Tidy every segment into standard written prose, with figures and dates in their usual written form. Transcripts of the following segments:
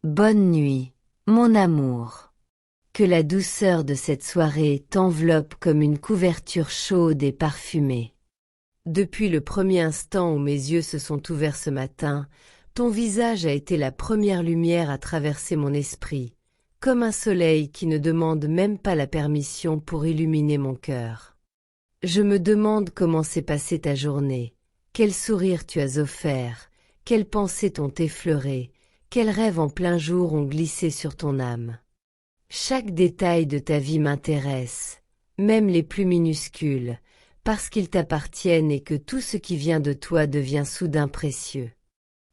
Bonne nuit, mon amour. Que la douceur de cette soirée t'enveloppe comme une couverture chaude et parfumée. Depuis le premier instant où mes yeux se sont ouverts ce matin, ton visage a été la première lumière à traverser mon esprit, comme un soleil qui ne demande même pas la permission pour illuminer mon cœur. Je me demande comment s'est passée ta journée, quel sourire tu as offert, quelles pensées t'ont effleuré, quels rêves en plein jour ont glissé sur ton âme. Chaque détail de ta vie m'intéresse, même les plus minuscules, parce qu'ils t'appartiennent et que tout ce qui vient de toi devient soudain précieux.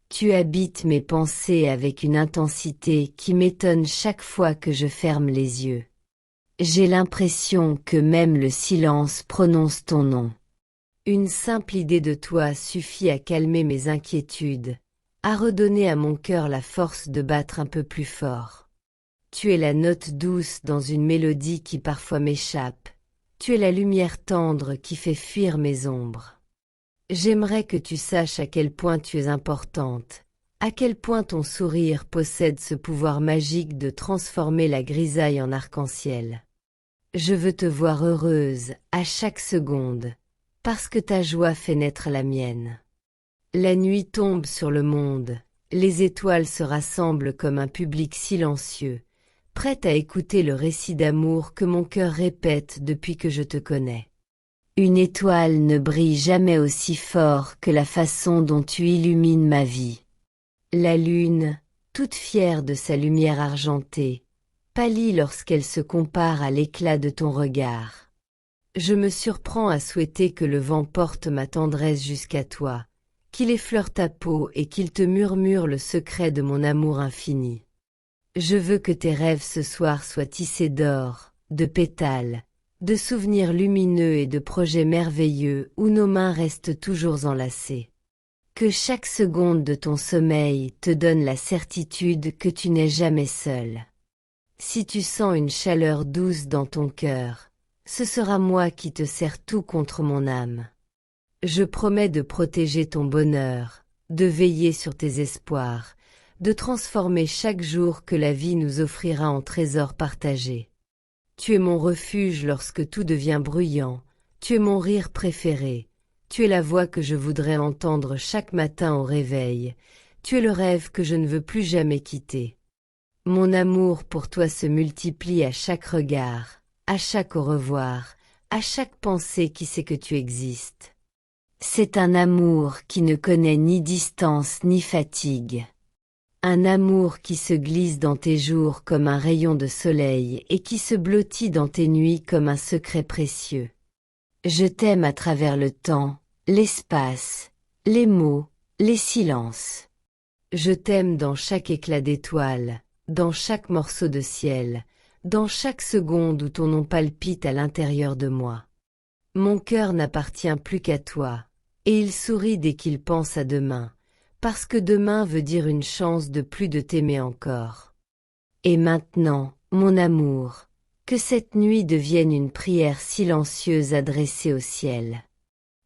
Tu habites mes pensées avec une intensité qui m'étonne chaque fois que je ferme les yeux. J'ai l'impression que même le silence prononce ton nom. Une simple idée de toi suffit à calmer mes inquiétudes, à redonner à mon cœur la force de battre un peu plus fort. Tu es la note douce dans une mélodie qui parfois m'échappe. Tu es la lumière tendre qui fait fuir mes ombres. J'aimerais que tu saches à quel point tu es importante, à quel point ton sourire possède ce pouvoir magique de transformer la grisaille en arc-en-ciel. Je veux te voir heureuse à chaque seconde, parce que ta joie fait naître la mienne. La nuit tombe sur le monde, les étoiles se rassemblent comme un public silencieux, prête à écouter le récit d'amour que mon cœur répète depuis que je te connais. Une étoile ne brille jamais aussi fort que la façon dont tu illumines ma vie. La lune, toute fière de sa lumière argentée, pâlit lorsqu'elle se compare à l'éclat de ton regard. Je me surprends à souhaiter que le vent porte ma tendresse jusqu'à toi, qu'il effleure ta peau et qu'il te murmure le secret de mon amour infini. Je veux que tes rêves ce soir soient tissés d'or, de pétales, de souvenirs lumineux et de projets merveilleux où nos mains restent toujours enlacées. Que chaque seconde de ton sommeil te donne la certitude que tu n'es jamais seul. Si tu sens une chaleur douce dans ton cœur, ce sera moi qui te serre tout contre mon âme. Je promets de protéger ton bonheur, de veiller sur tes espoirs, de transformer chaque jour que la vie nous offrira en trésor partagé. Tu es mon refuge lorsque tout devient bruyant, tu es mon rire préféré, tu es la voix que je voudrais entendre chaque matin au réveil, tu es le rêve que je ne veux plus jamais quitter. Mon amour pour toi se multiplie à chaque regard, à chaque au revoir, à chaque pensée qui sait que tu existes. C'est un amour qui ne connaît ni distance ni fatigue. Un amour qui se glisse dans tes jours comme un rayon de soleil et qui se blottit dans tes nuits comme un secret précieux. Je t'aime à travers le temps, l'espace, les mots, les silences. Je t'aime dans chaque éclat d'étoile, dans chaque morceau de ciel, dans chaque seconde où ton nom palpite à l'intérieur de moi. Mon cœur n'appartient plus qu'à toi, et il sourit dès qu'il pense à demain, parce que demain veut dire une chance de plus de t'aimer encore. Et maintenant, mon amour, que cette nuit devienne une prière silencieuse adressée au ciel.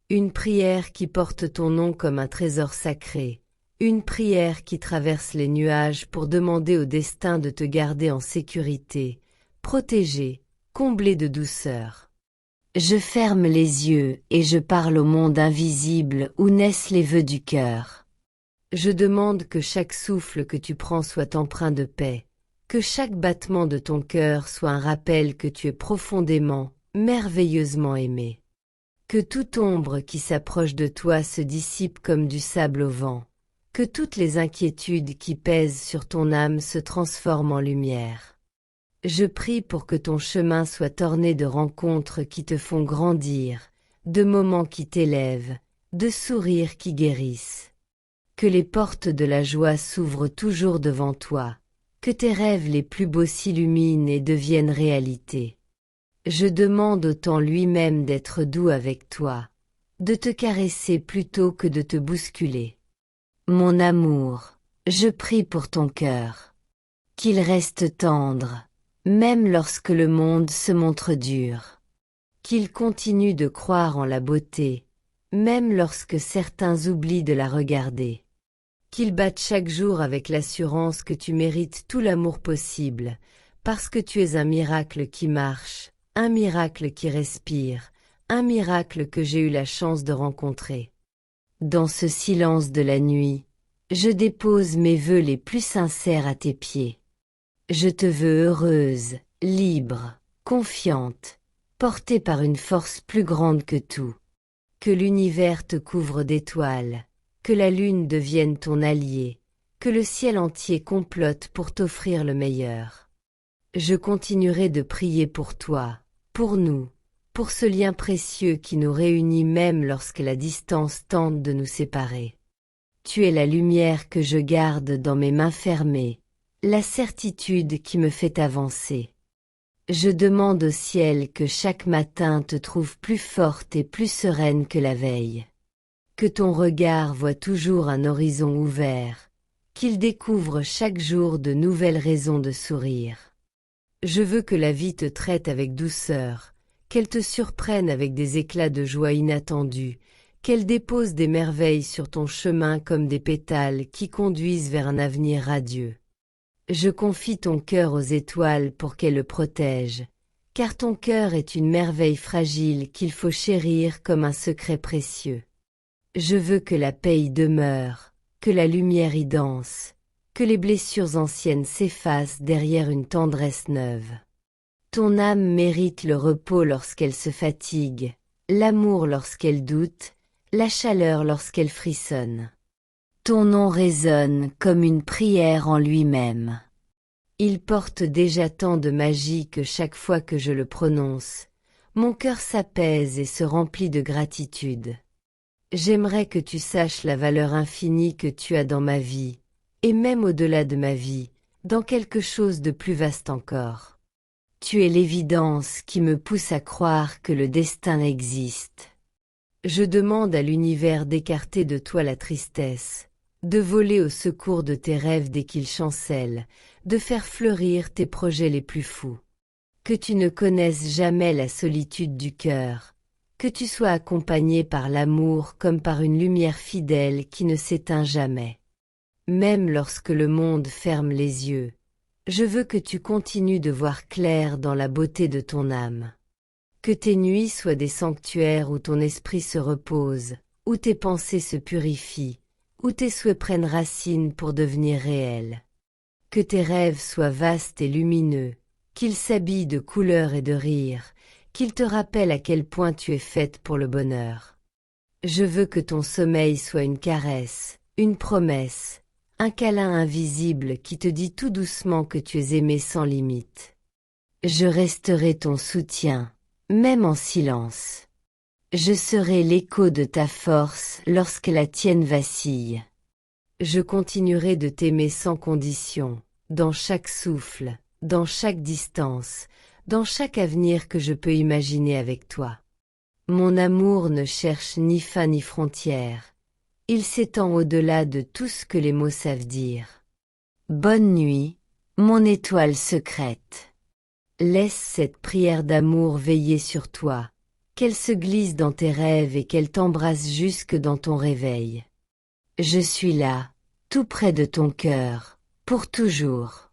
Une prière qui porte ton nom comme un trésor sacré, une prière qui traverse les nuages pour demander au destin de te garder en sécurité, protégé, comblé de douceur. Je ferme les yeux et je parle au monde invisible où naissent les vœux du cœur. Je demande que chaque souffle que tu prends soit empreint de paix, que chaque battement de ton cœur soit un rappel que tu es profondément, merveilleusement aimé. Que toute ombre qui s'approche de toi se dissipe comme du sable au vent, que toutes les inquiétudes qui pèsent sur ton âme se transforment en lumière. Je prie pour que ton chemin soit orné de rencontres qui te font grandir, de moments qui t'élèvent, de sourires qui guérissent. Que les portes de la joie s'ouvrent toujours devant toi, que tes rêves les plus beaux s'illuminent et deviennent réalité. Je demande au temps lui-même d'être doux avec toi, de te caresser plutôt que de te bousculer. Mon amour, je prie pour ton cœur, qu'il reste tendre, même lorsque le monde se montre dur, qu'il continue de croire en la beauté, même lorsque certains oublient de la regarder. Qu'ils battent chaque jour avec l'assurance que tu mérites tout l'amour possible, parce que tu es un miracle qui marche, un miracle qui respire, un miracle que j'ai eu la chance de rencontrer. Dans ce silence de la nuit, je dépose mes vœux les plus sincères à tes pieds. Je te veux heureuse, libre, confiante, portée par une force plus grande que tout. Que l'univers te couvre d'étoiles, que la lune devienne ton allié, que le ciel entier complote pour t'offrir le meilleur. Je continuerai de prier pour toi, pour nous, pour ce lien précieux qui nous réunit même lorsque la distance tente de nous séparer. Tu es la lumière que je garde dans mes mains fermées, la certitude qui me fait avancer. Je demande au ciel que chaque matin te trouve plus forte et plus sereine que la veille. Que ton regard voie toujours un horizon ouvert, qu'il découvre chaque jour de nouvelles raisons de sourire. Je veux que la vie te traite avec douceur, qu'elle te surprenne avec des éclats de joie inattendus, qu'elle dépose des merveilles sur ton chemin comme des pétales qui conduisent vers un avenir radieux. Je confie ton cœur aux étoiles pour qu'elles le protègent, car ton cœur est une merveille fragile qu'il faut chérir comme un secret précieux. Je veux que la paix y demeure, que la lumière y danse, que les blessures anciennes s'effacent derrière une tendresse neuve. Ton âme mérite le repos lorsqu'elle se fatigue, l'amour lorsqu'elle doute, la chaleur lorsqu'elle frissonne. Ton nom résonne comme une prière en lui-même. Il porte déjà tant de magie que chaque fois que je le prononce, mon cœur s'apaise et se remplit de gratitude. J'aimerais que tu saches la valeur infinie que tu as dans ma vie, et même au-delà de ma vie, dans quelque chose de plus vaste encore. Tu es l'évidence qui me pousse à croire que le destin existe. Je demande à l'univers d'écarter de toi la tristesse, de voler au secours de tes rêves dès qu'ils chancellent, de faire fleurir tes projets les plus fous. Que tu ne connaisses jamais la solitude du cœur, que tu sois accompagné par l'amour comme par une lumière fidèle qui ne s'éteint jamais. Même lorsque le monde ferme les yeux, je veux que tu continues de voir clair dans la beauté de ton âme. Que tes nuits soient des sanctuaires où ton esprit se repose, où tes pensées se purifient, où tes souhaits prennent racine pour devenir réels. Que tes rêves soient vastes et lumineux, qu'ils s'habillent de couleurs et de rires, qu'ils te rappellent à quel point tu es faite pour le bonheur. Je veux que ton sommeil soit une caresse, une promesse, un câlin invisible qui te dit tout doucement que tu es aimé sans limite. Je resterai ton soutien, même en silence. Je serai l'écho de ta force lorsque la tienne vacille. Je continuerai de t'aimer sans condition, dans chaque souffle, dans chaque distance, dans chaque avenir que je peux imaginer avec toi. Mon amour ne cherche ni fin ni frontière. Il s'étend au-delà de tout ce que les mots savent dire. Bonne nuit, mon étoile secrète. Laisse cette prière d'amour veiller sur toi, qu'elle se glisse dans tes rêves et qu'elle t'embrasse jusque dans ton réveil. Je suis là, tout près de ton cœur, pour toujours.